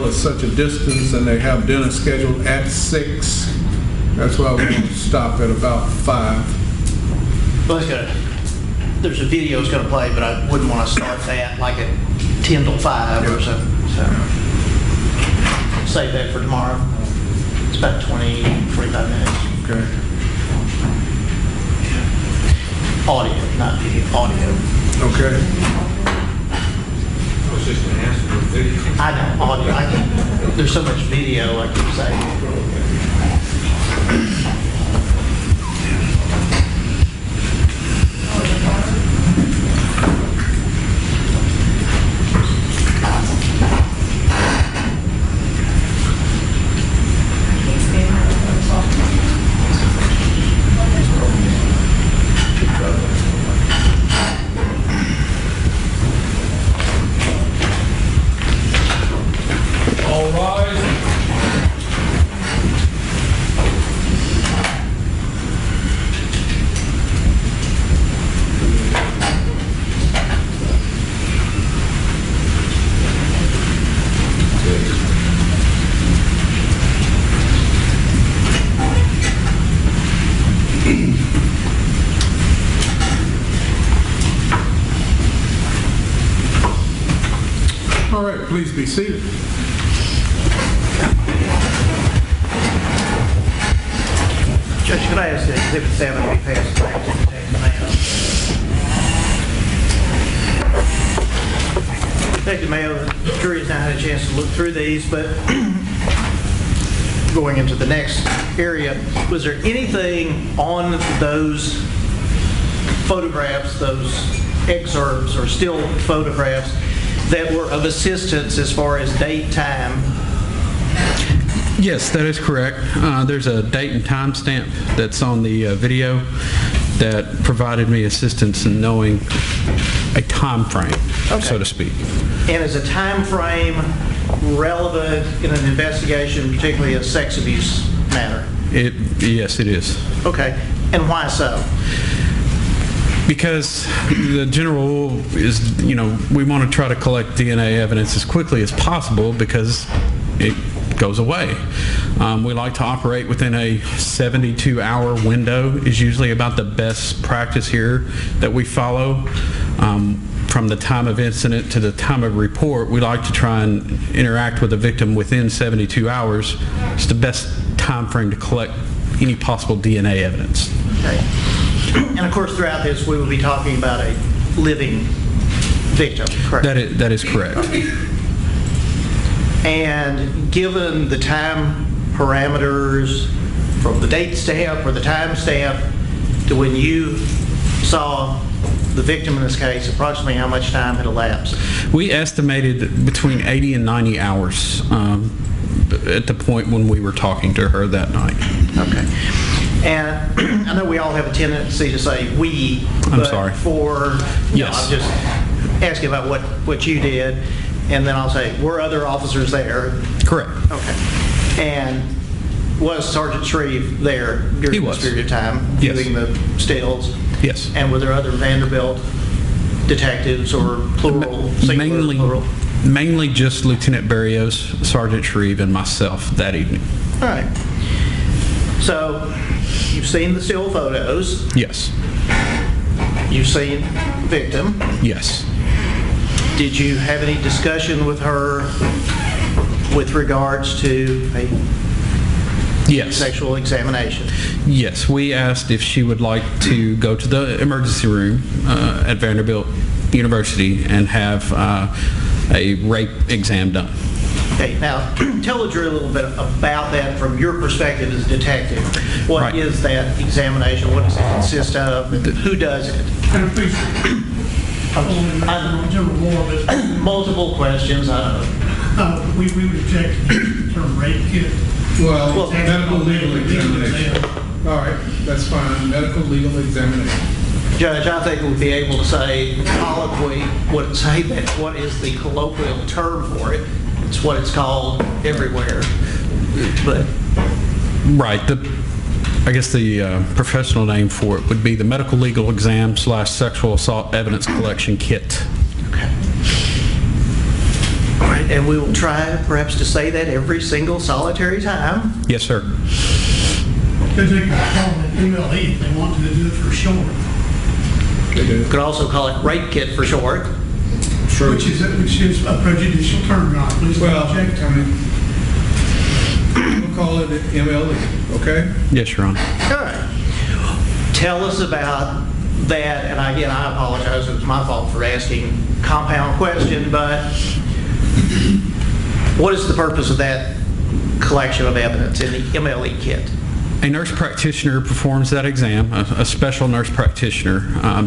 is such a distance, and they have dinner scheduled at 6. That's why we want to stop at about 5. Well, there's a video that's going to play, but I wouldn't want to start that like at 10 till 5 or so. Save that for tomorrow. It's about 20, 45 minutes. Okay. Audio, not video. Audio. Okay. I was just going to ask for video. I know, audio. There's so much video, like you say. All rise. All right, please be seated. Judge, could I ask that Exhibit 7 be passed back to the Detective Mayo? The jury has now had a chance to look through these, but going into the next area, was there anything on those photographs, those excerpts or still photographs, that were of assistance as far as date, time? Yes, that is correct. There's a date and time stamp that's on the video that provided me assistance in knowing a time frame, so to speak. And is a time frame relevant in an investigation, particularly a sex abuse matter? Yes, it is. Okay. And why so? Because the general rule is, we want to try to collect DNA evidence as quickly as possible because it goes away. We like to operate within a 72-hour window is usually about the best practice here that we follow. From the time of incident to the time of report, we like to try and interact with the victim within 72 hours. It's the best time frame to collect any possible DNA evidence. Okay. And of course, throughout this, we will be talking about a living victim, correct? That is correct. And given the time parameters from the date stamp or the time stamp to when you saw the victim in this case, approximately how much time had elapsed? We estimated between 80 and 90 hours at the point when we were talking to her that night. Okay. And I know we all have a tendency to say we, I'm but sorry. I'll just ask you about what you did, and then I'll say, were other officers there? Correct. Okay. And was Sergeant Shreve there during this period of time, Yes. viewing the stills? Yes. And were there other Vanderbilt detectives, or plural, singular, plural? Mainly just Lieutenant Berrios, Sergeant Shreve, and myself that evening. All right. So you've seen the still photos. Yes. You've seen the victim. Yes. Did you have any discussion with her with regards to a sexual examination? Yes. We asked if she would like to go to the emergency room at Vanderbilt University and have a rape exam done. Okay, now tell the jury a little bit about that from your perspective as a detective. What is that examination? What does it consist of? And who does it? Multiple questions. I don't know. We would object to the term rape kit. Well, medical legal examination. All right, that's fine. Medical legal examination. Judge, I think we'd be able to say, colloquy would say that what is the colloquial term for it. It's what it's called everywhere. But Right. I guess the professional name for it would be the medical legal exam / sexual assault evidence collection kit. okay. All right. And we will try perhaps to say that every single solitary time. Yes, sir. Because they can call it MLE if they want to do it for short, You could also call it rape kit for short. True. which is a prejudicial term, Your Honor. Please don't Well, object. I mean, we'll call it MLE, okay? Yes, Your Honor. All right. Tell us about that, and again, I apologize, it was my fault for asking compound question, but what is the purpose of that collection of evidence in the MLE kit? A nurse practitioner performs that exam, a special nurse practitioner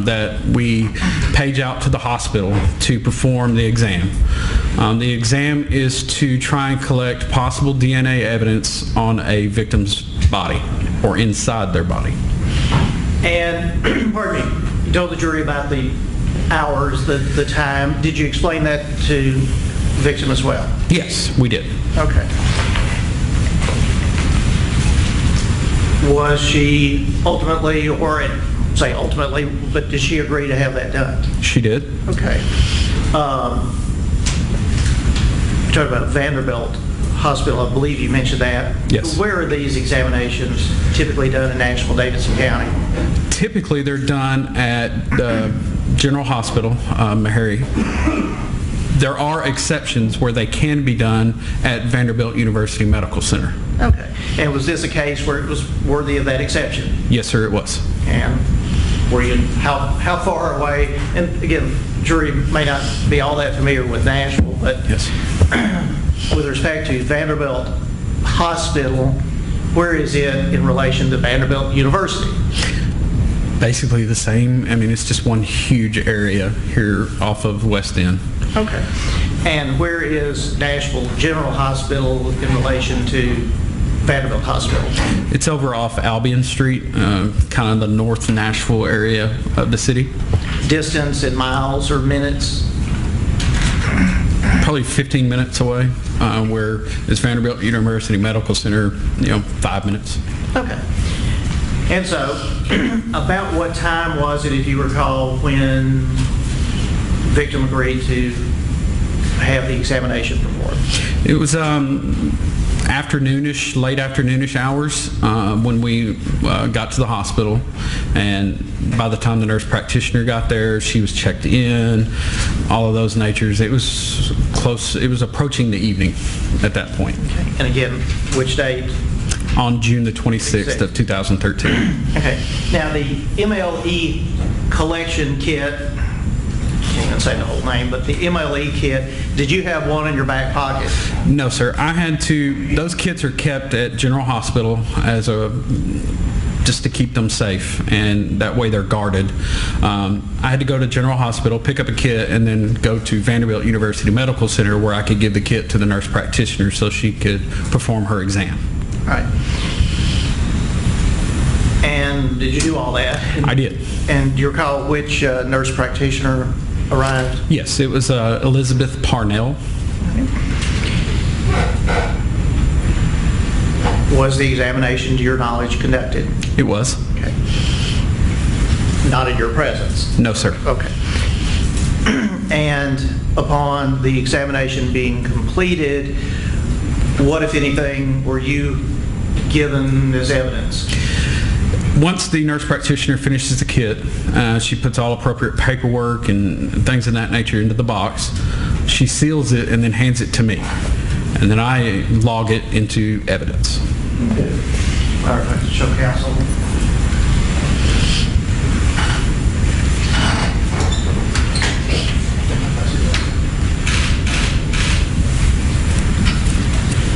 that we page out to the hospital to perform the exam. The exam is to try and collect possible DNA evidence on a victim's body or inside their body. And, pardon me, you told the jury about the hours, the time. Did you explain that to the victim as well? Yes, we did. Okay. Was she ultimately, or say ultimately, but did she agree to have that done? She did. Okay. You talked about Vanderbilt Hospital, I believe you mentioned that. Yes. Where are these examinations typically done in Nashville-Davidson County? Typically, they're done at the General Hospital, Meharry. There are exceptions where they can be done at Vanderbilt University Medical Center. Okay. And was this a case where it was worthy of that exception? Yes, sir, it was. And were you, how far away, and again, jury may not be all that familiar with Nashville, but Yes. with respect to Vanderbilt Hospital, where is it in relation to Vanderbilt University? Basically the same. I mean, it's just one huge area here off of West End. Okay. And where is Nashville General Hospital in relation to Vanderbilt Hospital? It's over off Albion Street, kind of the North Nashville area of the city. Distance in miles or minutes? Probably 15 minutes away, where is Vanderbilt University Medical Center, 5 minutes. Okay. And so, about what time was it, if you recall, when victim agreed to have the examination performed? It was afternoonish, late afternoonish hours when we got to the hospital, and by the time the nurse practitioner got there, she was checked in, all of those natures. It was close, it was approaching the evening at that point. And again, which date? On June the 26th of 2013. Okay. Now, the MLE collection kit, I can't even say the whole name, but the MLE kit, did you have one in your back pocket? No, sir. I had to, those kits are kept at General Hospital as just to keep them safe, and that way they're guarded. I had to go to General Hospital, pick up a kit, and then go to Vanderbilt University Medical Center where I could give the kit to the nurse practitioner so she could perform her exam. All right. And did you do all that? I did. And do you recall which nurse practitioner arrived? Yes, it was Elizabeth Parnell. Was the examination, to your knowledge, conducted? It was. Okay. Not in your presence? No, sir. Okay. And upon the examination being completed, what, if anything, were you given as evidence? Once the nurse practitioner finishes the kit, she puts all appropriate paperwork and things of that nature into the box. She seals it and then hands it to me. And then I log it into evidence. All right, show counsel.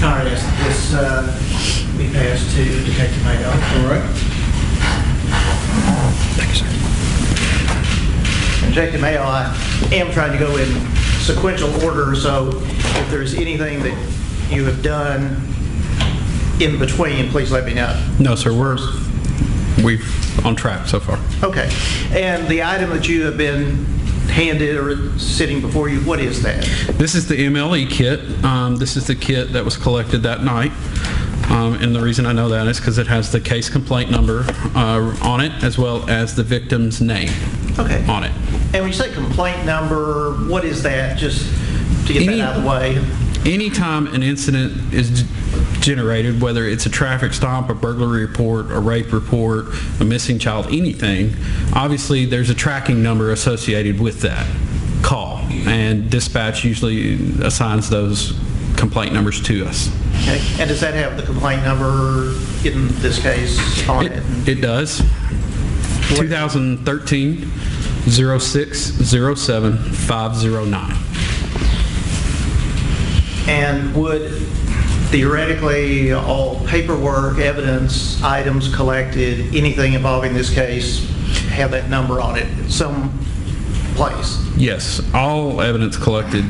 All right, this be passed to Detective Mayo. All right. Thank you, sir. Detective Mayo, I am trying to go in sequential order, so if there's anything that you have done in between, please let me know. No, sir. We've on track so far. Okay. And the item that you have been handed or sitting before you, what is that? This is the MLE kit. This is the kit that was collected that night. And the reason I know that is because it has the case complaint number on it, as well as the victim's name Okay. on it. And when you say complaint number, what is that? Just to get that out of the way? Anytime an incident is generated, whether it's a traffic stop, a burglary report, a rape report, a missing child, anything, obviously there's a tracking number associated with that call, and dispatch usually assigns those complaint numbers to us. Okay. And does that have the complaint number in this case on it? It does. 2013 0607 509. And would theoretically all paperwork, evidence, items collected, anything involving this case have that number on it at some place? Yes, all evidence collected,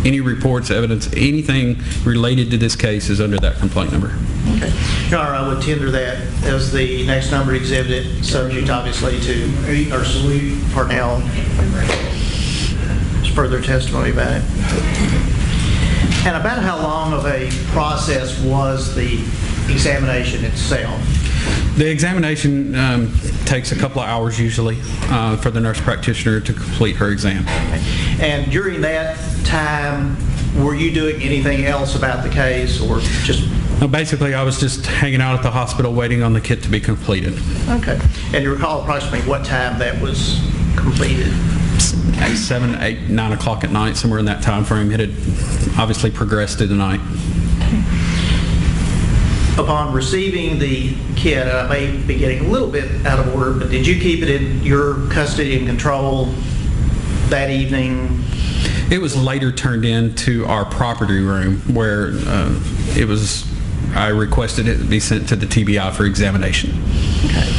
any reports, evidence, anything related to this case is under that complaint number. Okay. Your Honor, I would tender that as the next number exhibit, subject obviously to Nurse Parnell's further testimony about it. And about how long of a process was the examination itself? The examination takes a couple of hours usually for the nurse practitioner to complete her exam. And during that time, were you doing anything else about the case, or just... No, basically, I was just hanging out at the hospital waiting on the kit to be completed. Okay. And you recall approximately what time that was completed? 7, 8, 9 o'clock at night, somewhere in that time frame. It had obviously progressed through the night. Upon receiving the kit, and I may be getting a little bit out of order, but did you keep it in your custody and control that evening? It was later turned into our property room where I requested it be sent to the TBI for examination. Okay.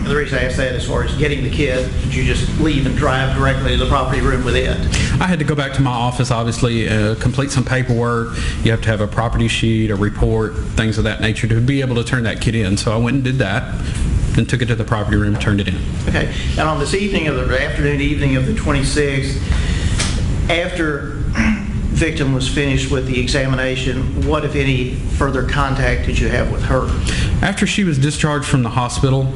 The reason I asked that, as far as getting the kit, did you just leave and drive directly to the property room with it? I had to go back to my office, obviously, complete some paperwork. You have to have a property sheet, a report, things of that nature to be able to turn that kit in. So I went and did that, then took it to the property room and turned it in. Okay. And on this evening of the afternoon evening of the 26th, after victim was finished with the examination, what, if any, further contact did you have with her? After she was discharged from the hospital,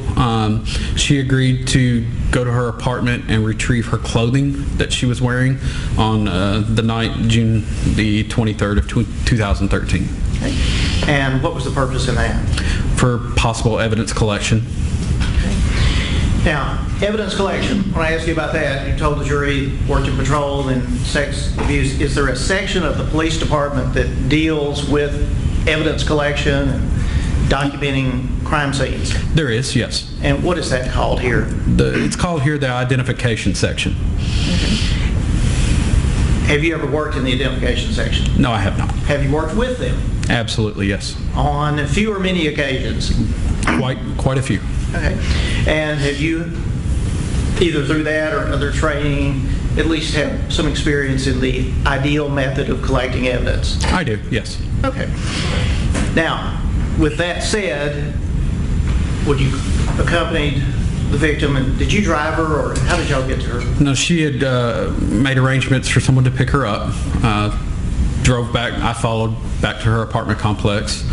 she agreed to go to her apartment and retrieve her clothing that she was wearing on the night, June the 23rd of 2013. Okay. And what was the purpose in that? For possible evidence collection. Now, evidence collection, when I asked you about that, you told the jury worked in patrol and sex abuse. Is there a section of the police department that deals with evidence collection and documenting crime scenes? There is, yes. And what is that called here? It's called here the identification section. Have you ever worked in the identification section? No, I have not. Have you worked with them? Absolutely, yes. On a few or many occasions? Quite a few. Okay. And have you, either through that or other training, at least have some experience in the ideal method of collecting evidence? I do, yes. Okay. Now, with that said, would you accompany the victim, and did you drive her, or how did y'all get to her? No, she had made arrangements for someone to pick her up. Drove back, I followed back to her apartment complex.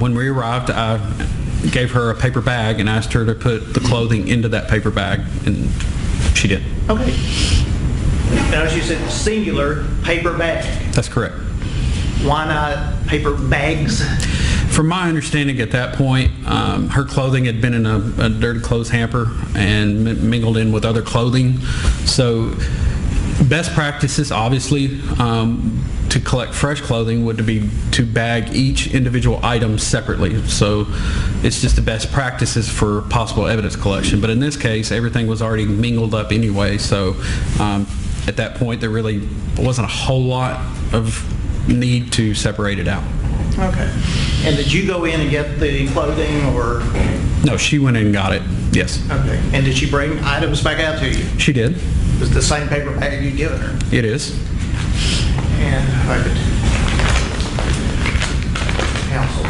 When we arrived, I gave her a paper bag and asked her to put the clothing into that paper bag, and she did. Okay. Now, she said singular paper bag. That's correct. Why not paper bags? From my understanding at that point, her clothing had been in a dirty clothes hamper and mingled in with other clothing. So best practices, obviously, to collect fresh clothing would be to bag each individual item separately. So it's just the best practices for possible evidence collection. But in this case, everything was already mingled up anyway. So at that point, there really wasn't a whole lot of need to separate it out. Okay. And did you go in and get the clothing, or? No, she went in and got it, yes. Okay. And did she bring items back out to you? She did. Was it the same paper bag you'd given her? It is. And if I could counsel.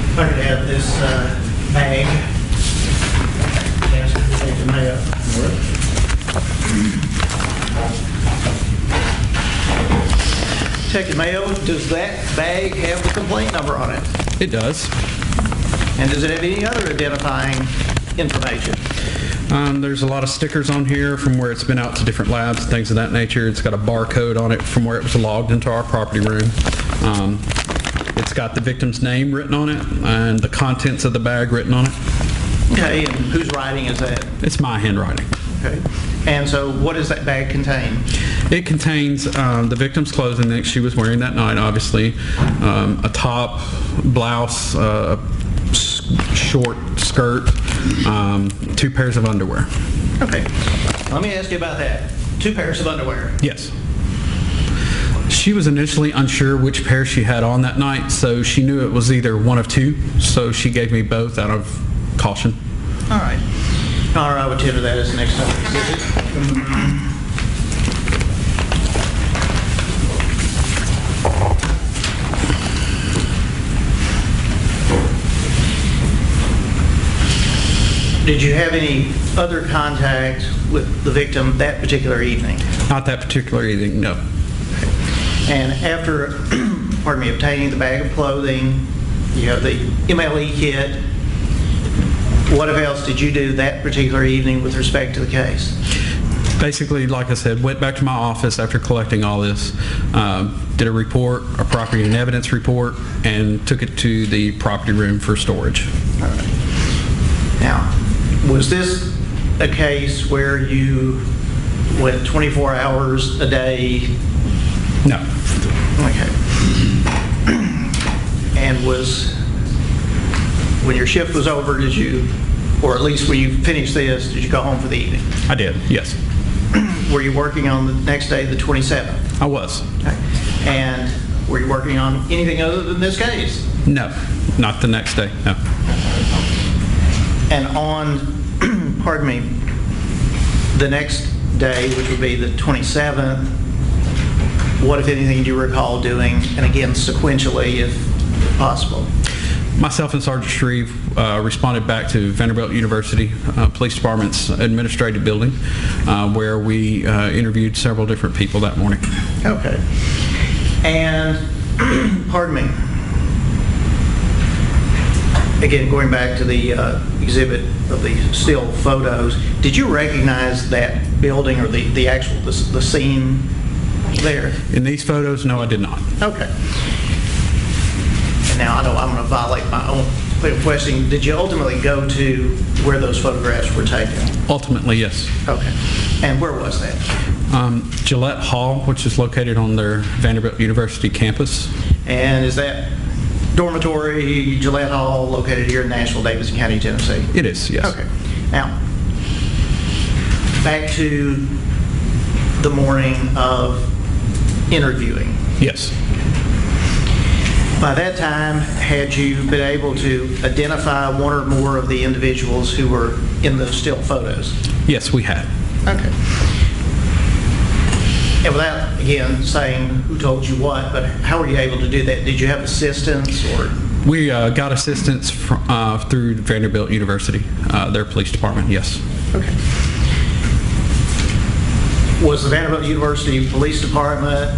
If I could have this bag. Ask her to take the mail. Detective Mayo, does that bag have the complaint number on it? It does. And does it have any other identifying information? There's a lot of stickers on here from where it's been out to different labs, things of that nature. It's got a barcode on it from where it was logged into our property room. It's got the victim's name written on it and the contents of the bag written on it. Okay, and whose writing is that? It's my handwriting. Okay. And so what does that bag contain? It contains the victim's clothing that she was wearing that night, obviously, a top, blouse, short skirt, 2 pairs of underwear. Okay. Let me ask you about that. 2 pairs of underwear. Yes. She was initially unsure which pair she had on that night, so she knew it was either one of 2, so she gave me both out of caution. All right. All right, I would tender that as the next time visit. Did you have any other contact with the victim that particular evening? Not that particular evening, no. And after, pardon me, obtaining the bag of clothing, you have the MLE kit, what else did you do that particular evening with respect to the case? Basically, like I said, went back to my office after collecting all this, did a report, a property and evidence report, and took it to the property room for storage. All right. Now, was this a case where you went 24 hours a day? No. Okay. And when your shift was over, did you, or at least when you finished this, did you go home for the evening? I did, yes. Were you working on the next day, the 27th? I was. Okay. And were you working on anything other than this case? No, not the next day, no. And on, pardon me, the next day, which would be the 27th, what, if anything, do you recall doing? And again, sequentially, if possible. Myself and Sergeant Shreve responded back to Vanderbilt University Police Department's administrative building, where we interviewed several different people that morning. Okay. And, pardon me, again, going back to the exhibit of the still photos, did you recognize that building or the actual, the scene there? In these photos, no, I did not. Okay. And now I know I'm going to violate my own question. Did you ultimately go to where those photographs were taken? Ultimately, yes. Okay. And where was that? Gillette Hall, which is located on their Vanderbilt University campus. And is that dormitory, Gillette Hall, located here in Nashville, Davidson County, Tennessee? It is, yes. Okay. Now, back to the morning of interviewing. Yes. By that time, had you been able to identify one or more of the individuals who were in those still photos? Yes, we had. Okay. And without, again, saying who told you what, but how were you able to do that? Did you have assistance or? We got assistance through Vanderbilt University, their police department, yes. Okay. Was the Vanderbilt University Police Department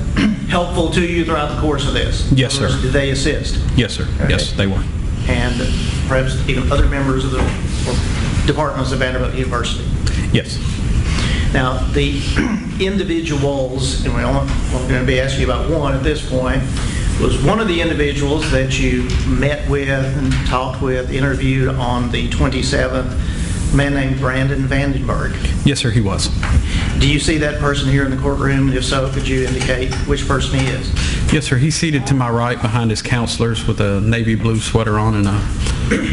helpful to you throughout the course of this? Yes, sir. Did they assist? Yes, sir. Okay. Yes, they were. And perhaps even other members of the departments of Vanderbilt University? Yes. Now, the individuals, and we're going to be asking you about one at this point, was one of the individuals that you met with and talked with, interviewed on the 27th, a man named Brandon Vandenburg. Yes, sir, he was. Do you see that person here in the courtroom? If so, could you indicate which person he is? Yes, sir. He's seated to my right behind his counselors with a navy blue sweater on and a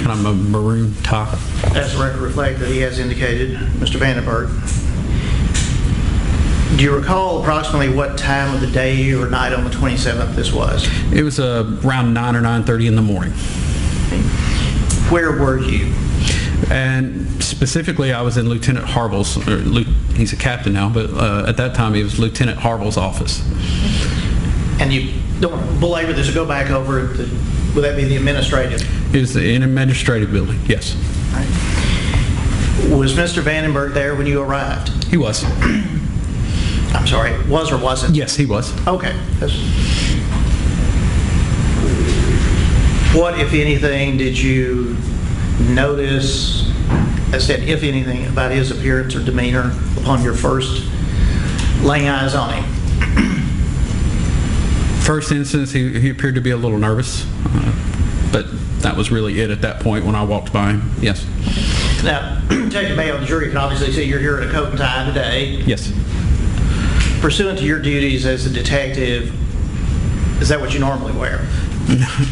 kind of a maroon tie. As the record reflects that he has indicated, Mr. Vandenburg. Do you recall approximately what time of the day or night on the 27th this was? It was around 9 or 9:30 in the morning. Where were you? And specifically, I was in Lieutenant Harville's, he's a captain now, but at that time he was Lieutenant Harville's office. And you don't belabor this or go back over it, would that be the administrative? It was an administrative building, yes. Right. Was Mr. Vandenburg there when you arrived? He was. I'm sorry, was or wasn't? Yes, he was. Okay. What, if anything, did you notice, I said, if anything, about his appearance or demeanor upon your first laying eyes on him? First instance, he appeared to be a little nervous, but that was really it at that point when I walked by him. Yes. Now, taking bail, the jury can obviously see you're here in a coat and tie today. Yes. Pursuant to your duties as a detective, is that what you normally wear?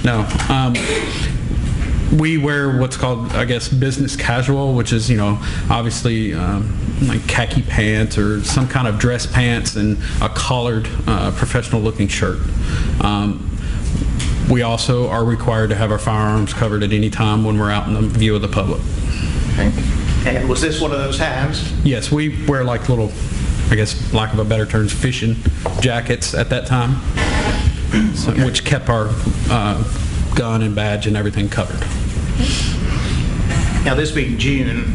No. We wear what's called, I guess, business casual, which is, obviously like khaki pants or some kind of dress pants and a collared, professional-looking shirt. We also are required to have our firearms covered at any time when we're out in the view of the public. Okay. And was this one of those times? Yes, we wear like little, I guess, lack of a better term, fishing jackets at that time, so, Okay. which kept our gun and badge and everything covered. Now, this being June,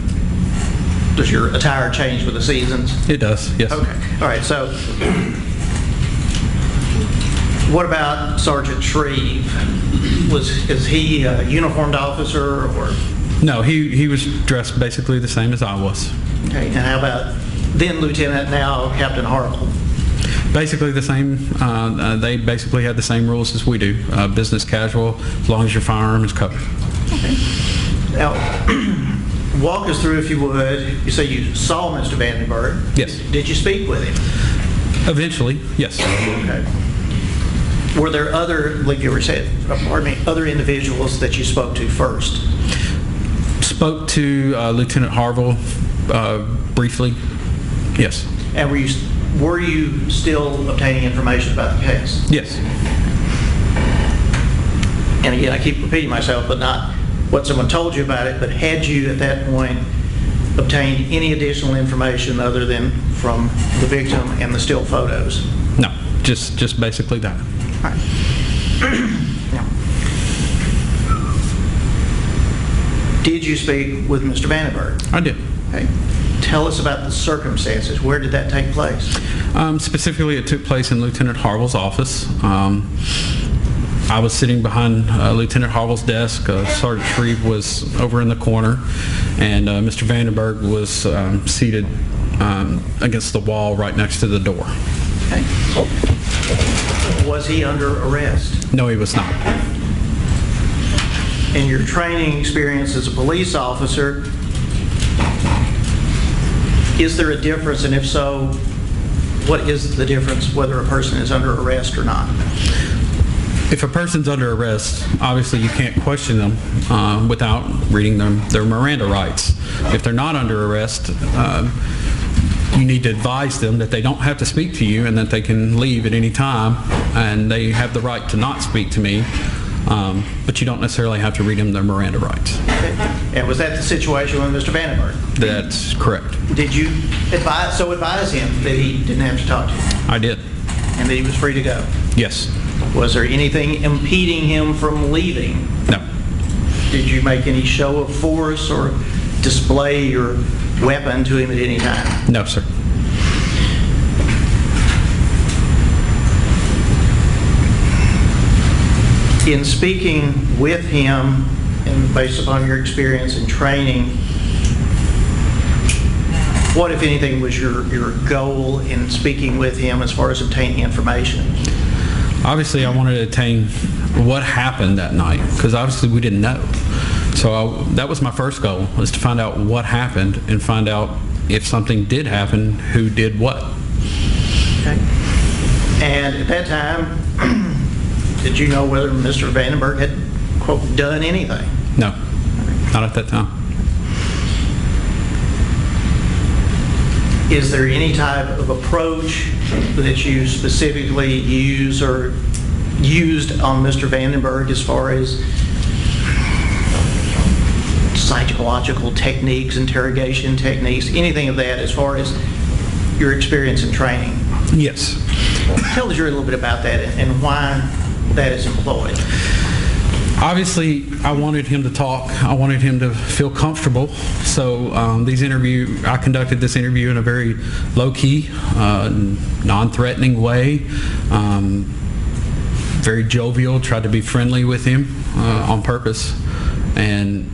does your attire change with the seasons? It does, yes. Okay. All right, so what about Sergeant Shreve? Is he a uniformed officer or? No, he was dressed basically the same as I was. Okay, and how about then Lieutenant, now Captain Harville? Basically the same. They basically had the same rules as we do. Business casual, as long as your firearm is covered. Okay. Now, walk us through, if you would. You say you saw Mr. Vandenburg. Yes. Did you speak with him? Eventually, yes. Okay. Were there other, like you were saying, other individuals that you spoke to first? Spoke to Lieutenant Harville briefly. Yes. And were you still obtaining information about the case? Yes. And again, I keep repeating myself, but not what someone told you about it, but had you at that point obtained any additional information other than from the victim and the still photos? No, just basically that. All right. Now, did you speak with Mr. Vandenburg? I did. Okay. Tell us about the circumstances. Where did that take place? Specifically, it took place in Lieutenant Harville's office. I was sitting behind Lieutenant Harville's desk. Sergeant Shreve was over in the corner, and Mr. Vandenburg was seated against the wall right next to the door. Okay. Was he under arrest? No, he was not. In your training experience as a police officer, is there a difference, and if so, what is the difference whether a person is under arrest or not? If a person's under arrest, obviously you can't question them without reading their Miranda rights. If they're not under arrest, you need to advise them that they don't have to speak to you and that they can leave at any time, and they have the right to not speak to me, but you don't necessarily have to read them their Miranda rights. Okay. And was that the situation with Mr. Vandenburg? That's correct. Did you advise him that he didn't have to talk to you I did. and that he was free to go? Yes. Was there anything impeding him from leaving? No. Did you make any show of force or display your weapon to him at any time? No, sir. In speaking with him, and based upon your experience and training, what, if anything, was your goal in speaking with him as far as obtaining information? Obviously, I wanted to attain what happened that night, because obviously we didn't know. So that was my first goal, was to find out what happened and find out if something did happen, who did what. Okay. And at that time, did you know whether Mr. Vandenburg had, quote, done anything? No, not at that time. Is there any type of approach that you specifically use or used on Mr. Vandenburg as far as psychological techniques, interrogation techniques, anything of that as far as your experience and training? Yes. Tell the jury a little bit about that and why that is employed. Obviously, I wanted him to talk. I wanted him to feel comfortable. So I conducted this interview in a very low-key, non-threatening way. very jovial, tried to be friendly with him on purpose, and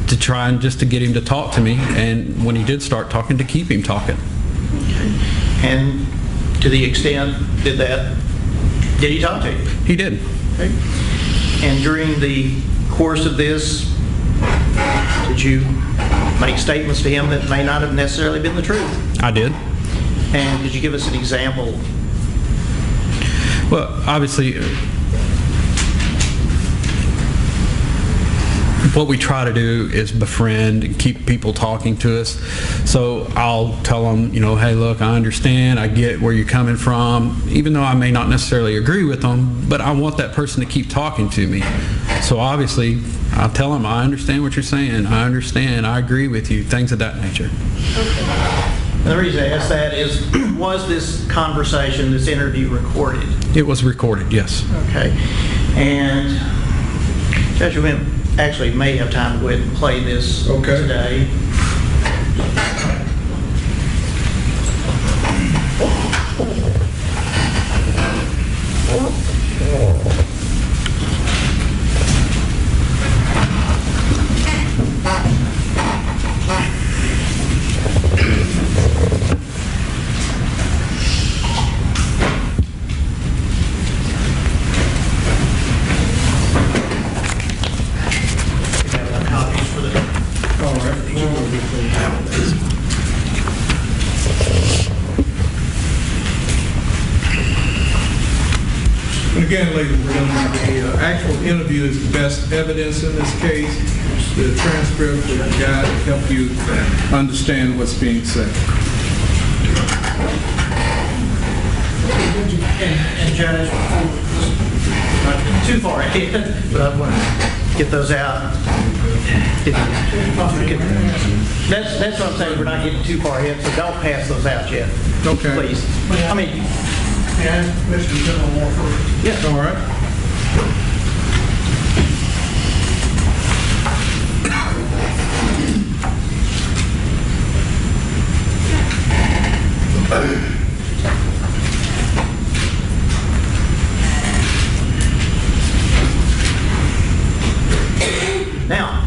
to try and just to get him to talk to me, and when he did start talking, to keep him talking. And to the extent did he talk to you? He did. Okay. And during the course of this, did you make statements to him that may not have necessarily been the truth? I did. And could you give us an example? Well, obviously, what we try to do is befriend and keep people talking to us. So I'll tell them, hey, look, I understand, I get where you're coming from, even though I may not necessarily agree with them, but I want that person to keep talking to me. So obviously, I'll tell them, I understand what you're saying, I understand, I agree with you, things of that nature. And the reason I ask that is, was this conversation, this interview recorded? It was recorded, yes. Okay. And Judge, we actually may have time to go ahead and play this today. Again, ladies and gentlemen, the actual interview is the best evidence in this case. The transcript will guide and help you understand what's being said. And Judge, not too far ahead, but I want to get those out. That's what I'm saying, we're not getting too far ahead, so don't pass those out yet. Okay. Please. I mean, May I ask a question, General Moore, first? yes. All right. Now,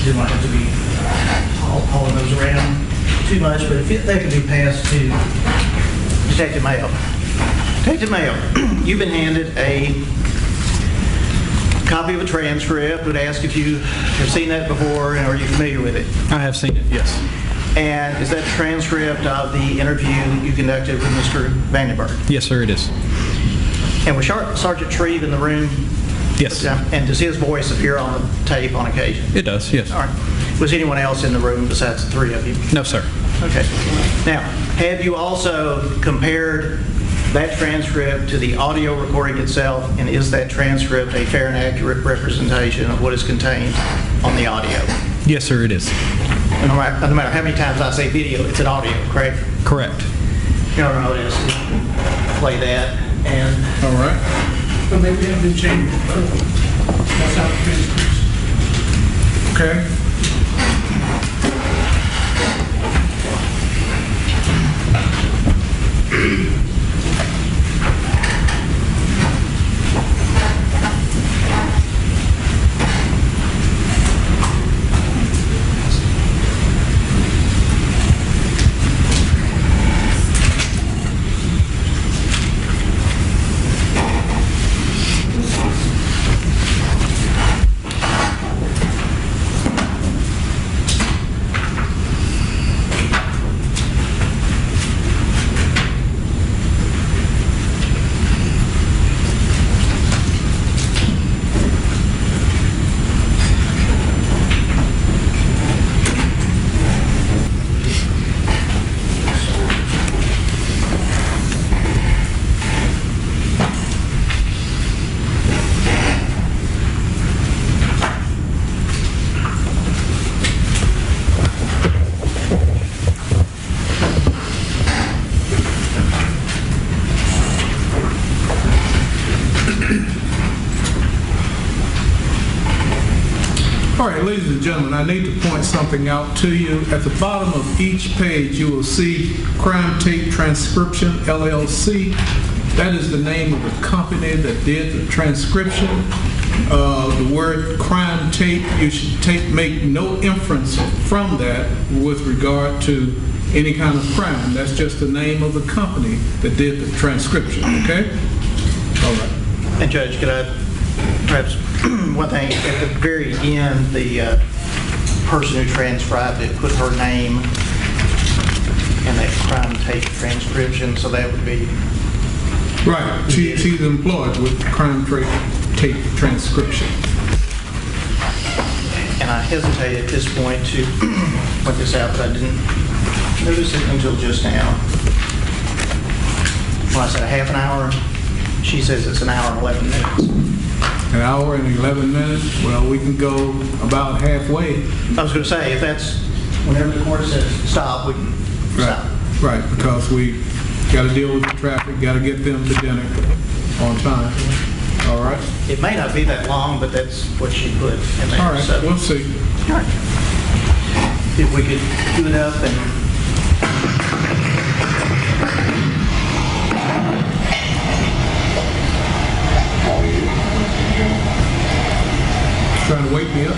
didn't want it to be hauling those around too much, but if they could be passed to Detective Mayo. Detective Mayo, you've been handed a copy of a transcript. Would ask if you have seen that before and are you familiar with it? I have seen it, yes. And is that transcript of the interview you conducted with Mr. Vandenburg? Yes, sir, it is. And was Sergeant Shreve in the room? Yes. And does his voice appear on the tape on occasion? It does, yes. All right. Was anyone else in the room besides the three of you? No, sir. Okay. Now, have you also compared that transcript to the audio recording itself, and is that transcript a fair and accurate representation of what is contained on the audio? Yes, sir, it is. And no matter how many times I say video, it's an audio, correct? Correct. You don't know this. Play that, and All right. But maybe they have been changed. That's how it transcripts. Okay. All right, ladies and gentlemen, I need to point something out to you. At the bottom of each page, you will see Crime Tape Transcription, LLC. That is the name of the company that did the transcription. The word crime tape, you should make no inference from that with regard to any kind of crime. That's just the name of the company that did the transcription, okay? All right. And Judge, could I perhaps, one thing, at the very end, the person who transcribed it put her name in that crime tape transcription, so that would be... Right. She's employed with crime tape transcription. And I hesitate at this point to point this out, but I didn't notice it until just now. When I said a half an hour, she says it's an hour and 11 minutes. An hour and 11 minutes? Well, we can go about halfway. I was going to say, if that's, whenever the court says stop, we can stop. Right, because we got to deal with the traffic, got to get them to dinner on time. All right? It may not be that long, but that's what she put in there. All right, So, we'll see. all right. If we could do it up and... Trying to wake me up?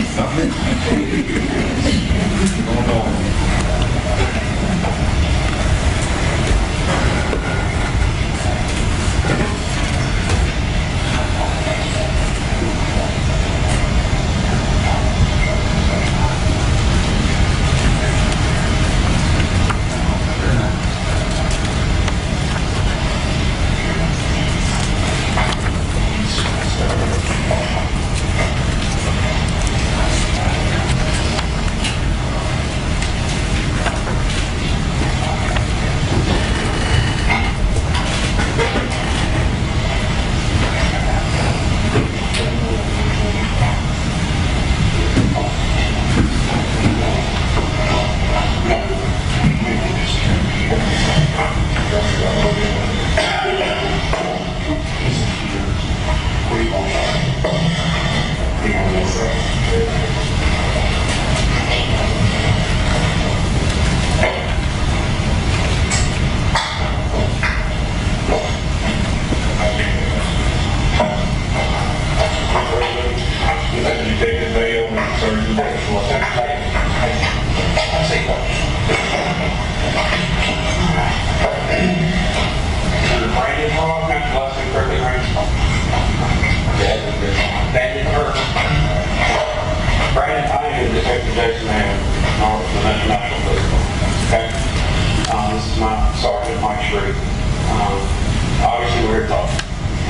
Obviously, we're talking.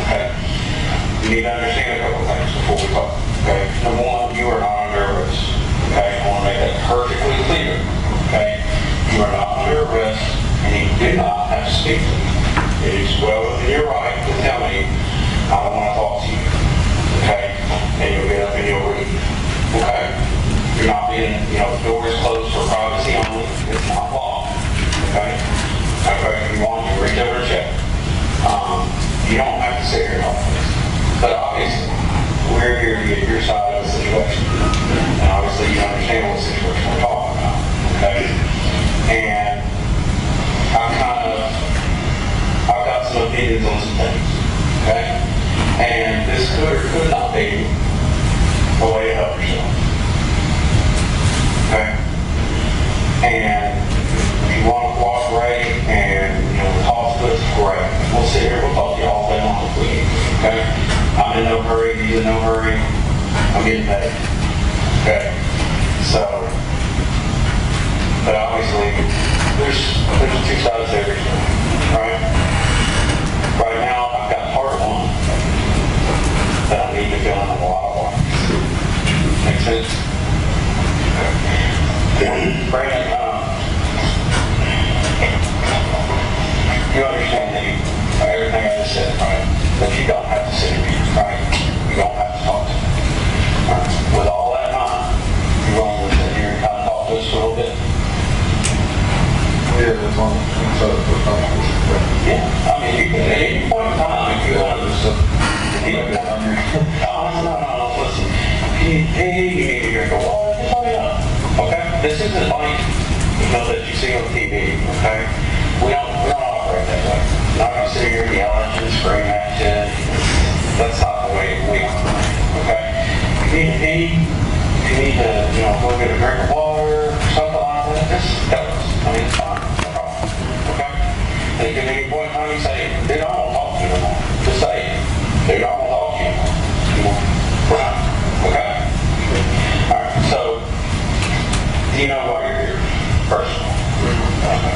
Okay. You need to understand a couple things before we talk. Okay. Number one, you are not under arrest. Okay. I want to make that perfectly clear. Okay. You are not under arrest, and you do not have to speak to me. It is well within your right to tell me I don't want to talk to you. Okay. And you'll get up and you'll read. Okay. You're not being, the door is closed for privacy only. It's not law. Okay. Okay. If you want, you reach over and check. You don't have to sit here and all this. But obviously, we're here to get your side of the situation. And obviously, you understand what situation we're talking about. Okay? And I've got some opinions on some things. Okay? And this could or could not be a way to help yourself. Okay? And if you want to cooperate and, talk to us, great. We'll sit here, we'll talk to you all day long if we need to, okay? I'm in no hurry, he's in no hurry. I'm getting paid. Okay? So, but obviously, there's two sides to every story, right? Right now, I've got part one that I need to fill in a lot of water. Make sense? Brandon, you understand that everything I just said, right? But you don't have to sit here, right? You don't have to talk to me. Right? With all that in mind, you're willing to sit here and kind of talk to us for a little bit? Yeah, that's one. Yeah, I mean, you can at any point in time, if you want to do something. No, listen. You need to drink a water, just let me know. Okay? This isn't like, that you see on TV, okay? We don't operate that way. Not going to sit here and yell at you and need a pee, if you need to, go get a drink of water, something like that, just tell us. I mean, it's fine, no problem. Okay? And if at any point in time you say, dude, I don't want to talk to you anymore, just say it. Dude, I don't want to talk to you anymore. We're not. Okay? All right, so, do you know why you're here, personally? Okay.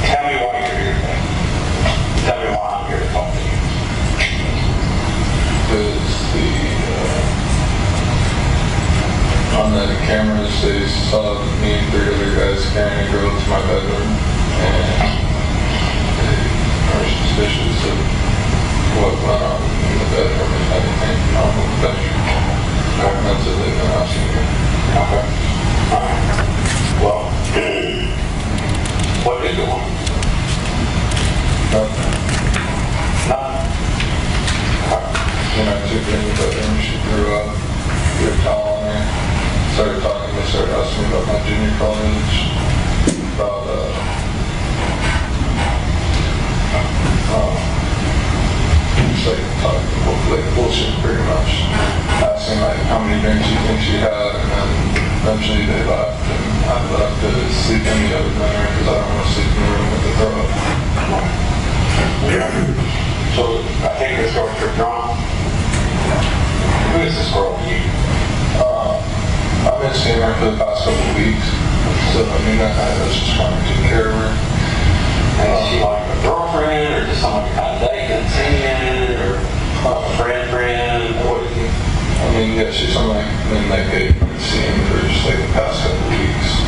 Tell me why you're here today. Tell me why I'm here to talk to you. Because on the cameras they saw me and 3 other guys carrying a girl to my bedroom, and they are suspicious of what went on in the bedroom and anything on the bedroom. That's what they've been asking me. Okay. All right. Well, what did go on? Nothing. Nothing. When I took her in the bedroom, she threw up, threw a towel on me, started talking to me, started asking me about my junior college, about just like bullshit pretty much. Asking like how many drinks she thinks she had, and then eventually they left, and I left to sleep in the other room because I don't want to sleep in the room with the throw up. So, I think this girl tripped on. Who is this girl to you? I've been seeing her for the past couple of weeks, so I mean, I was just trying to take care of her. And is she like a girlfriend, or just someone you kind of dating, seeing, or a friend? What is it? I mean, yeah, she's someone I've been seeing for just like the past couple of weeks.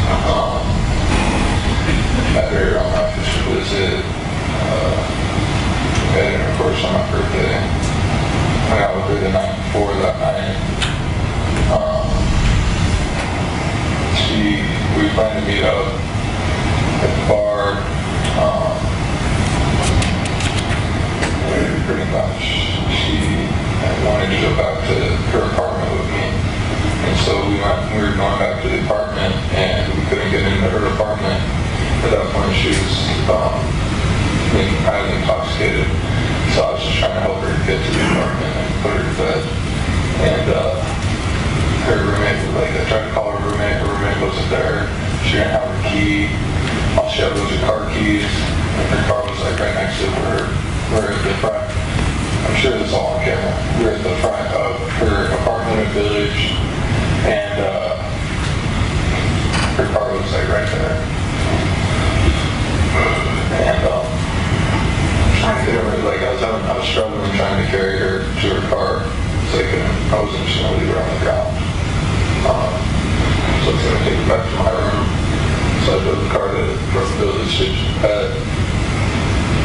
Met her on my official visit. And of course on my birthday. Went out with her the night before that night. We planned to meet up at the bar. Pretty much she wanted to go back to her apartment with me. And so we were going back to the apartment, and we couldn't get into her apartment. At that point she was being highly intoxicated. So I was just trying to help her get to the apartment and put her to bed. And her roommate, I tried to call her roommate wasn't there. She didn't have her key. All she had was her car keys. And her car was right next to her. We're at the front. I'm sure this is all on camera. We're at the front of her apartment in Village. And her car was right there. And I was struggling trying to carry her to her car, so I wasn't just going to leave her on the ground. So I was going to take her back to my room. So I drove the car to the Village to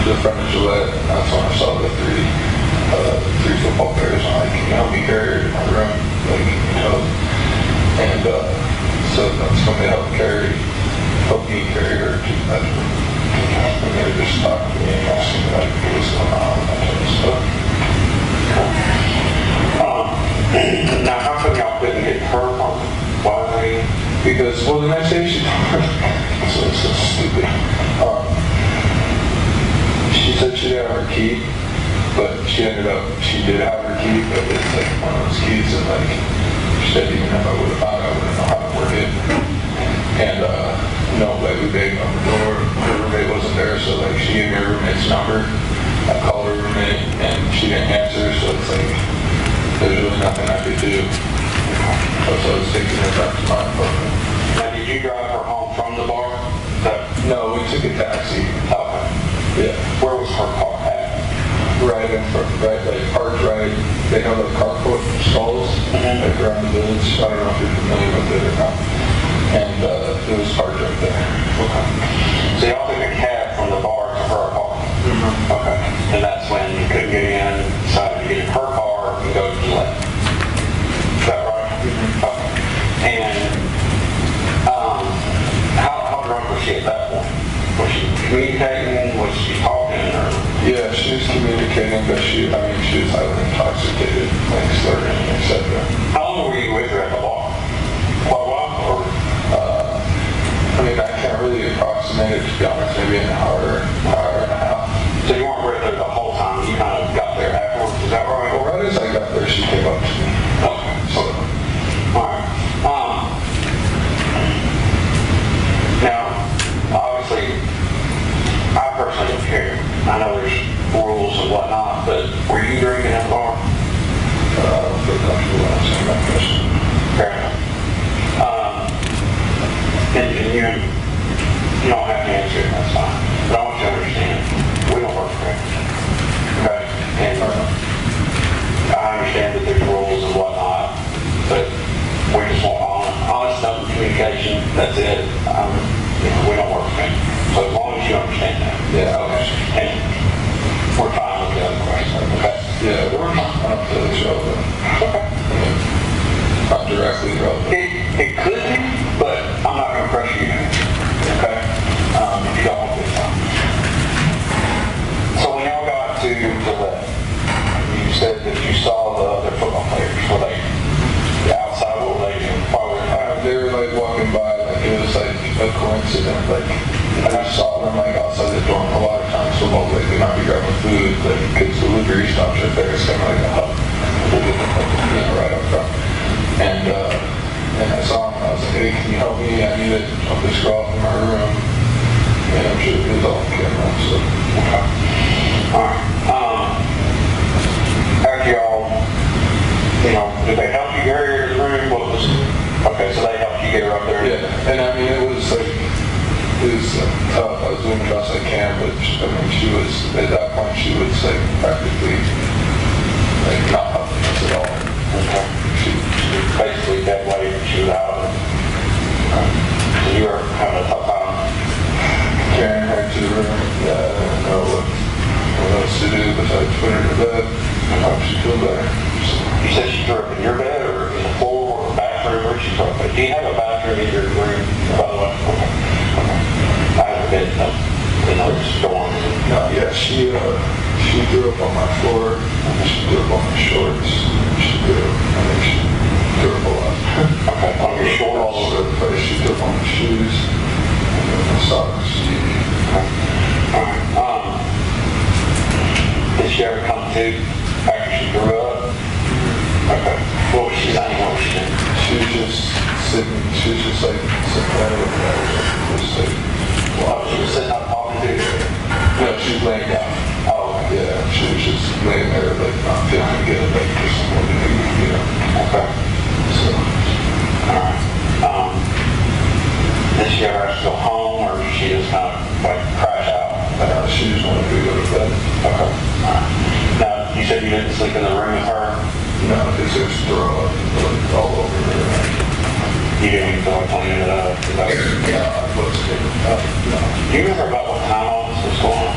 the front of Gillette, and that's when I saw the three football players. I'm like, can you help me carry her to my room? And so that's when they helped me carry her to the bedroom. And they were just talking to me and asking me what was going on and that type of stuff. Now, how come y'all couldn't get her apartment? Why? Because, the next day she it's so stupid. She said she didn't have her key, but she did have her key, but it's one of those keys that she said even if I would have found it, I wouldn't know how to work it. And we begged on the door. Her roommate wasn't there, so she gave me her roommate's number. I called her roommate, and she didn't answer, so it's there's really nothing I could do. So I was taking her back to my apartment. Now, did you drive her home from the bar? No, we took a taxi. Okay. Yeah. Where was her car at? Right in front, parked right. They have those carport stalls around the Village. I don't know if you're familiar with it or not. And it was parked right there. Okay. So y'all took a cab from the bar to her apartment? Mm-hmm. Okay. And that's when you couldn't get in, decided to get in her car and go to the left. Is that right? Mm-hmm. Okay. And how drunk was she at that point? Was she communicating? Was she talking? Or? Yeah, she was communicating, but she was highly intoxicated, slurring, etc. How long were you with her at the bar? Quite a while? Or? I can't really approximate it, to be honest, maybe an hour and a half. So you weren't with her the whole time? You kind of got there afterwards, is that right? Well, right as I got there, she came up to me. Okay. So practically irrelevant. It could be, but I'm not going to pressure you. Okay? If you don't want this time. So when y'all got to the left, you said that you saw the other football players. Were they outside? What were they doing? They were like walking by, like it was like a coincidence. Like I just saw them like outside the dorm. A lot of times, football players they might be grabbing food, like because the livery stops right there. It's kind of like a hub, right up front. And I saw him. I was like, hey, can you help me? I need to help this girl off in my room. And I'm sure it was all on camera. So Okay. All right. After y'all, did they help you carry her to the room? What was? Okay, so they helped you get her up there. yeah, and I mean it was tough. I was doing the best I can, but I mean she was at that point she was like practically like not helping us at all. Okay. She Basically that way she was out. So you were having a tough time. carrying her to the room. Yeah, I didn't know what else to do besides put her to bed. I hope she feel better. You said she threw up in your bed or in the floor or bathroom? Where she threw up? Do you have a bathroom in your room, by the way? Okay. I haven't been in those dorms. No, yeah, she threw up on my floor. She threw up on my shorts. She threw up a lot. Okay, on your shorts? All over the place. She threw up on my shoes. And my socks. Did she ever come to after she grew up? Okay. What was she saying? What was she doing? She was just sitting. She was just like sitting there looking at her. Just like, Well, she was sitting up talking to you. no, she was laying down. Oh, okay. Yeah, she was just laying there like not feeling good, like just wanting to eat, Okay. So, Alright. Did she ever have to go home or did she just kind of like crash out? she just wanted to go to bed. Okay. Alright. Now, you said you didn't sleep in the room with her? No, because it was throw up like, all over her. You didn't even feel like cleaning it up? Yeah, I was no. Do you remember about what time all this was going on?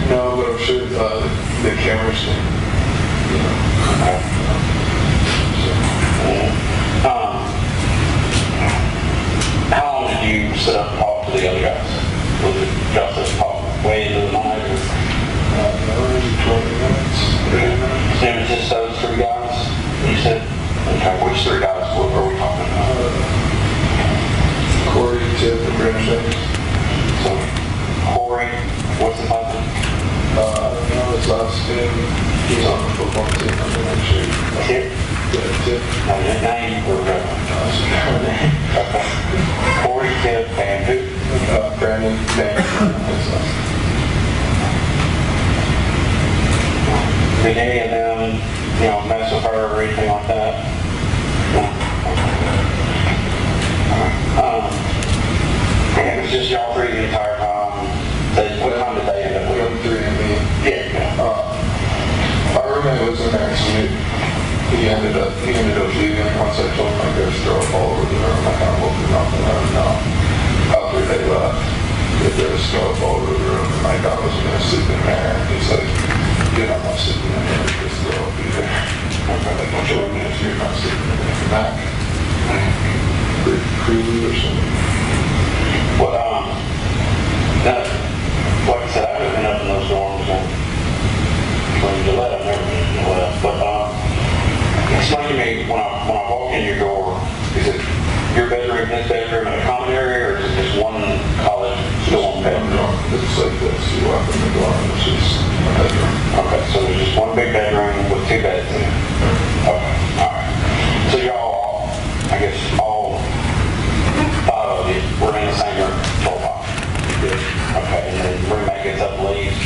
No, but I'm sure the cameras can, Okay. How long did you sit up and talk to the other guys? Was it just us talk way into the night? Or? maybe 20 minutes, 30 minutes. It was just those three guys? You said? Okay, which three guys were we talking about? Cory, Tip, and Banks. So, Cory, what's the last name? I don't know his last name. He's on the football team. I'm not sure. Tip? Yeah, Tip. No, his name or Okay. Cory, Tip, and who? Brandon Banks. His last name. Did any of them, mess with her or anything like that? And it was just y'all three the entire time. What time did they end up with? Them three and me. Yeah. My roommate was in there, so he ended up leaving once I told him I go throw up all over the room. I kind of woke him up and let him know after they left that there was throw up all over the room and my dog was going to sleep in there. He's like, you're not sleeping in there, just throw up either. I'm like, don't you want me if you're not sleeping in there? Mac, Crew or something. Well, like I said, I haven't been up in those dorms when Gillette, I've never been in Gillette. But explain to me, when I walk in your door, is it your bedroom, his bedroom, and a common area, or is it just one college dorm bedroom? It's like this, you walk in the door and it's just a bedroom. Okay, so there's just one big bedroom with two beds in it. Okay, all right. So y'all, I guess, all five of you were in the same room till 5. Okay, and then the roommate gets up and leaves.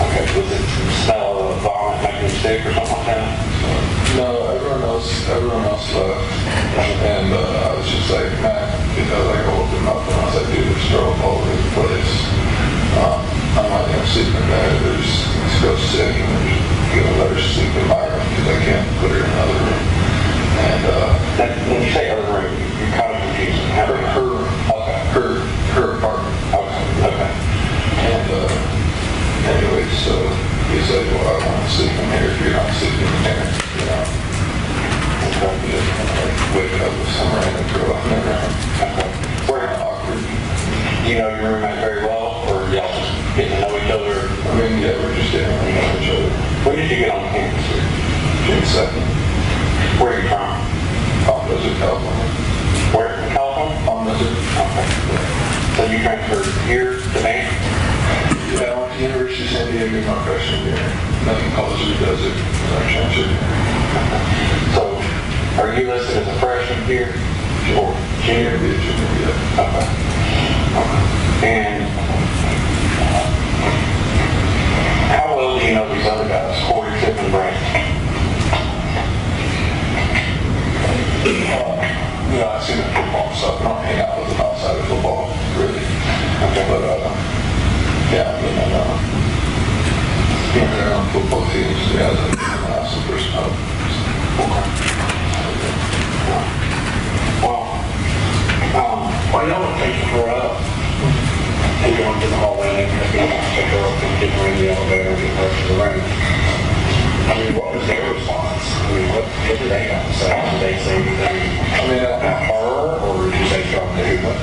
Okay, was it smell of vomit making you sick or something like that? No, everyone else left. And I was just like, man, because I woke him up and I was like, dude, there's throw up all over the place. I'm not going to sleep in there. She's so sick and I'm just going to let her sleep in my room because I can't put her in another room. And When you say other room, you're kind of confusing. her room. Okay. Her apartment. Okay. And anyway, so he's like, well, I want to sleep in here if you're not sleeping in here, Okay. you know your roommate very well, or y'all just getting to know each other? I mean, yeah, we're just getting to know each other. When did you get on campus here? June 2nd. Where are you from? Visit California. Where in California? Visit. Okay. So you transferred here to Bank? Yeah, I went to University of San Diego my freshman year. Nothing closer does it when I transferred. So are you listed as a freshman here? Or junior? Yeah. Okay. And how well do you know these other guys, Cory, Tip, and Brandon? You know, I've seen the football stuff. I don't hang out with them outside of football, really. Okay. But, yeah, I mean, being around football teams, yeah, that's an awesome personality. Well, y'all would take her up and going to the hallway and take her up and get her in the elevator and get her to the room. I mean, what was their response? I mean, what did they have to say? Did they say anything about her, or did they try to do what?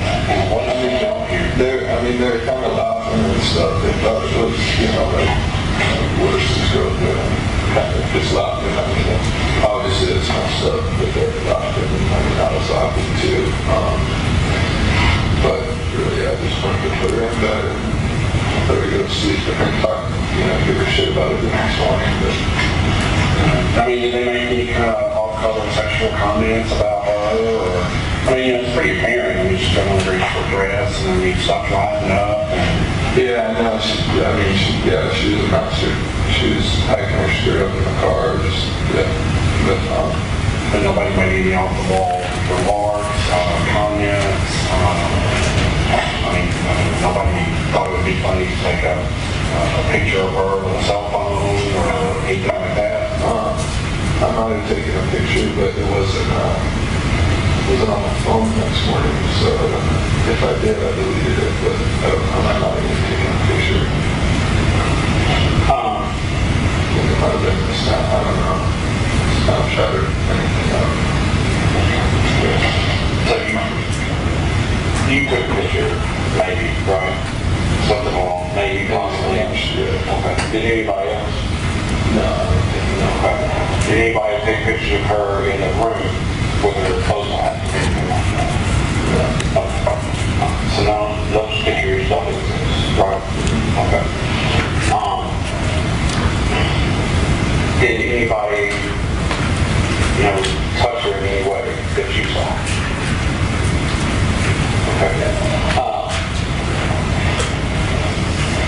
They're kind of laughing and stuff. They thought it was, you know, like, worse this girl doing. Kind of just laughing. I mean, obviously it's messed up, but they're laughing. I mean, I was laughing too. But really, I just wanted to put her in bed and let her go to sleep and then talk, you know, give her shit about it the next morning. But, I mean, did they make any kind of off-color sexual comments about her, or, I mean, you know, it's pretty apparent. I mean, she's got on a very short dress, and then you stop driving up, and... yeah, no, she was a monster. She was hiking her skirt up in the car, just, yeah. But nobody made any off-the-wall remarks, comments. I mean, nobody thought it would be funny to take a picture of her with a cell phone or anything like that. I might have taken a picture, but it wasn't on my phone the next morning, so if I did, I deleted it, but I'm not even taking a picture. It might have been the snap, I don't know. Snapchat or anything else. So you took a picture, maybe, right? Something along, maybe, possibly. Yeah. Okay. Did anybody else? No, I don't think no. Okay. Did anybody take pictures of her in the room with her clothes on? So none of those pictures don't exist, right? Okay. Did anybody, you know, touch her in any way that you saw? Okay.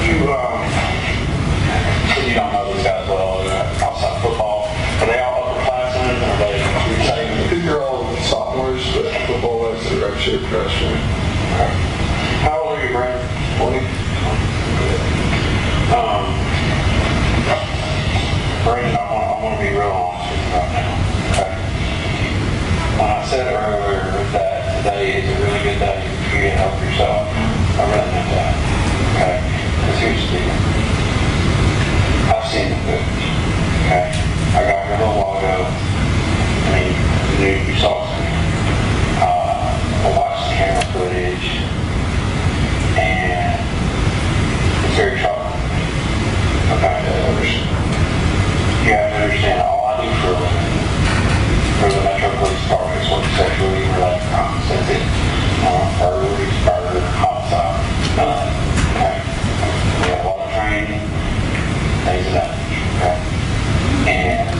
You don't know these guys well, outside football. Are they all upperclassmen, or are they I think they're all sophomores, but football is a redshirt freshman. okay. How old are you, Brandon? 20? Brandon, I want to be real honest with you right now. Okay. When I said earlier that today is a really good day for you to help yourself, I really meant that. Okay? Because here's the deal. I've seen the footage. Okay? I got here a little while ago. I mean, you saw some. I watched the camera footage, and it's very troubling. Okay? You have to understand, all I do for a living, for the Metro Police Department, is work sexually related crimes. That's it. Burglary, murder, homicide, none of that. Okay? We have a lot of training, things of that nature. Okay? And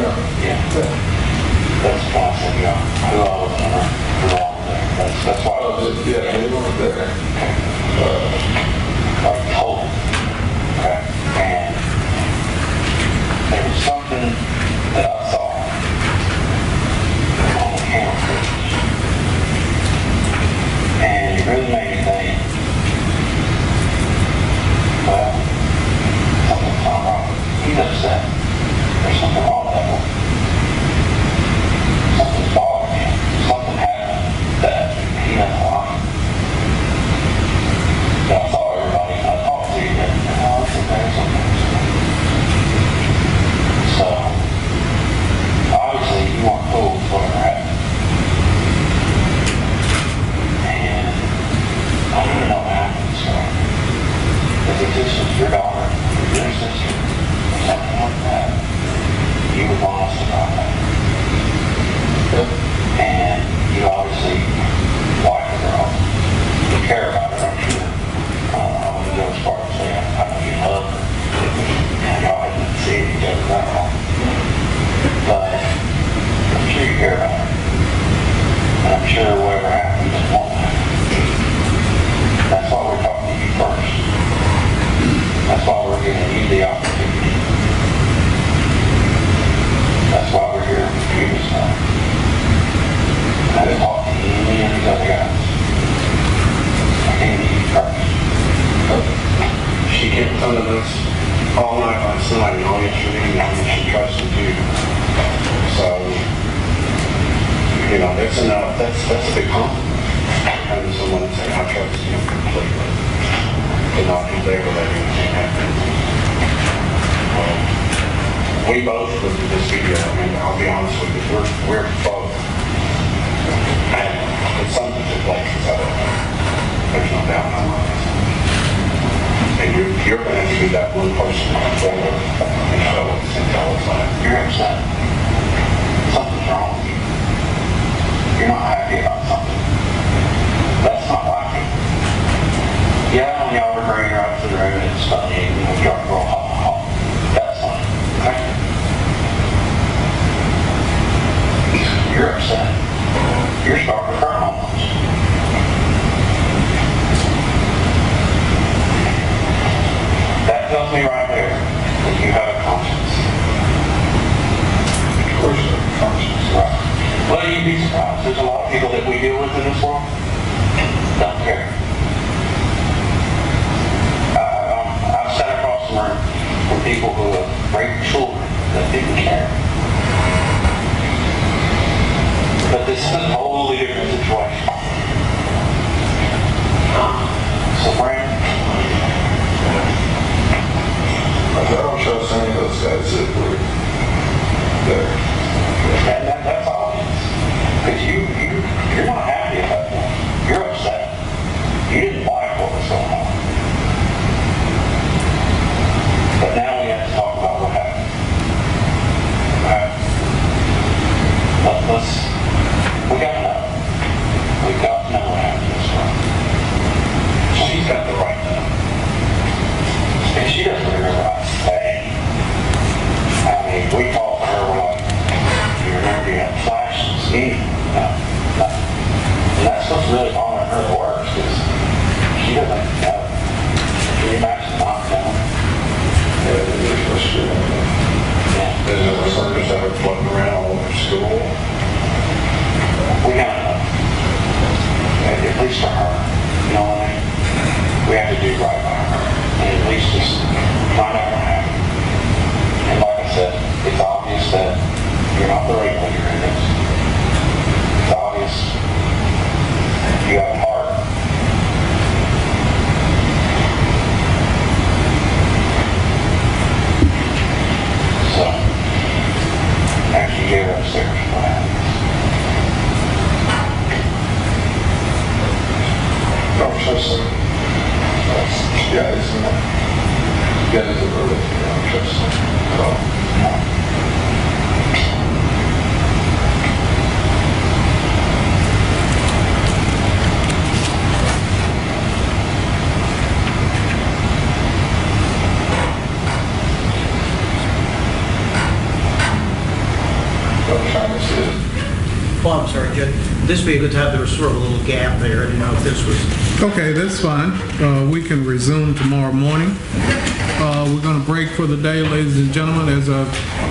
Yeah. That's why I said, who all was there? That's why I was, Yeah, they weren't there. like told. Okay. And there was something that I saw on the camera footage. And it really made me think, well, something's not wrong. He knows that. There's something wrong with that one. Something's bothering him. Something happened that he doesn't like. And I saw everybody, and I talked to you, and it's okay, it's okay. So, obviously, you weren't cool with whatever happened. And I don't even know how to start. If this was your daughter, or your sister, or something like that, you would want us to know that. And you obviously like the girl. You care about her, I'm sure. I wouldn't go as far as saying, I know you love her. And y'all didn't see each other that long. But I'm sure you care about her. And I'm sure whatever happens, it won't happen. That's why we're talking to you first. That's why we're giving you the opportunity. That's why we're here with you this morning. I didn't talk to any of these other guys. I came to you first. She kept telling us all night last night, and all yesterday, and she trusted you. So, you know, that's a big compliment. Having someone say, I trust you completely. And not be there to let anything happen. We both looked at this video, and I'll be honest with you, we're both. And it's something that took place inside of us. There's no doubt in my mind. And you're going to have to be that one person going forward and show us and tell us that. You're upset. Something's wrong with you. You're not happy about something. That's not like it. Yeah, when y'all were bringing her up to the room and it's funny, and y'all go ha ha ha. That's funny. Okay? You're upset. You're starting to cry almost. That tells me right there that you have a conscience. Of course you have a conscience. Right. Well, you'd be surprised. There's a lot of people that we deal with in this world don't care. I've sat across the room from people who have raped children that didn't care. But this is a totally different situation. So, Brandon, I don't trust any of those guys that were there. and that's obvious. Because you're not happy about that. You're upset. You didn't like what was going on. But now we have to talk about what happened. Alright? We got to know. We've got to know what happened this time. She's got the right to know. And she doesn't realize, hey, I mean, we talked to her, we're like, you remember you had flash and scheme? No. And that's what's really on her works, because she doesn't know. Can you imagine not knowing? Yeah, they were supposed to do that. Yeah. And there were sergeants that were floating around all over school. We gotta know. At least for her. You know what I mean? We have to do right by her. And at least just find out what happened. And like I said, it's obvious that you're not the right leader in this. It's obvious you have a heart. So, after you get her upstairs, what happens? Don't trust them. Guys, guys are really, don't trust them at all. what I'm trying to say. Well, I'm sorry, Judge. This would be a good time. There was sort of a little gap there. I didn't know if this was... Okay, that's fine. We can resume tomorrow morning. We're going to break for the day, ladies and gentlemen. As I've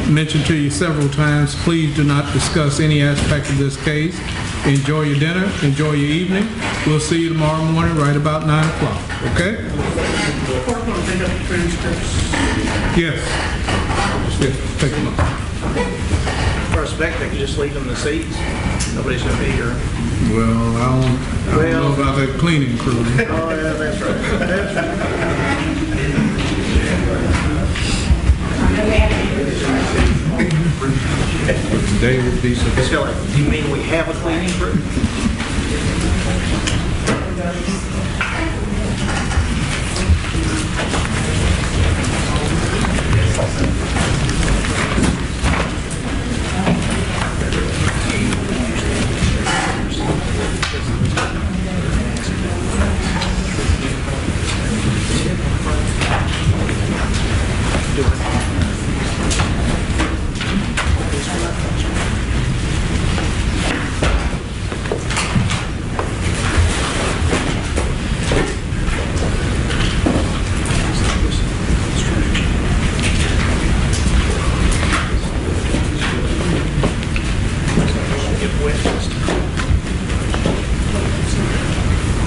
mentioned to you several times, please do not discuss any aspect of this case. Enjoy your dinner. Enjoy your evening. We'll see you tomorrow morning right about 9 o'clock. Okay? The court will take up the transcripts. Yes. Yes, take them up. For a spec, they could just leave them in the seats. Nobody's going to be here. Well, I don't know about that cleaning crew. Oh, yeah, that's right. That's right. Today would be so. It's kind of like, do you mean we have a cleaning crew?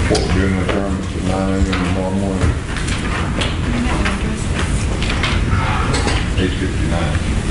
What we're doing the term is 9 a.m. tomorrow morning. 8:59.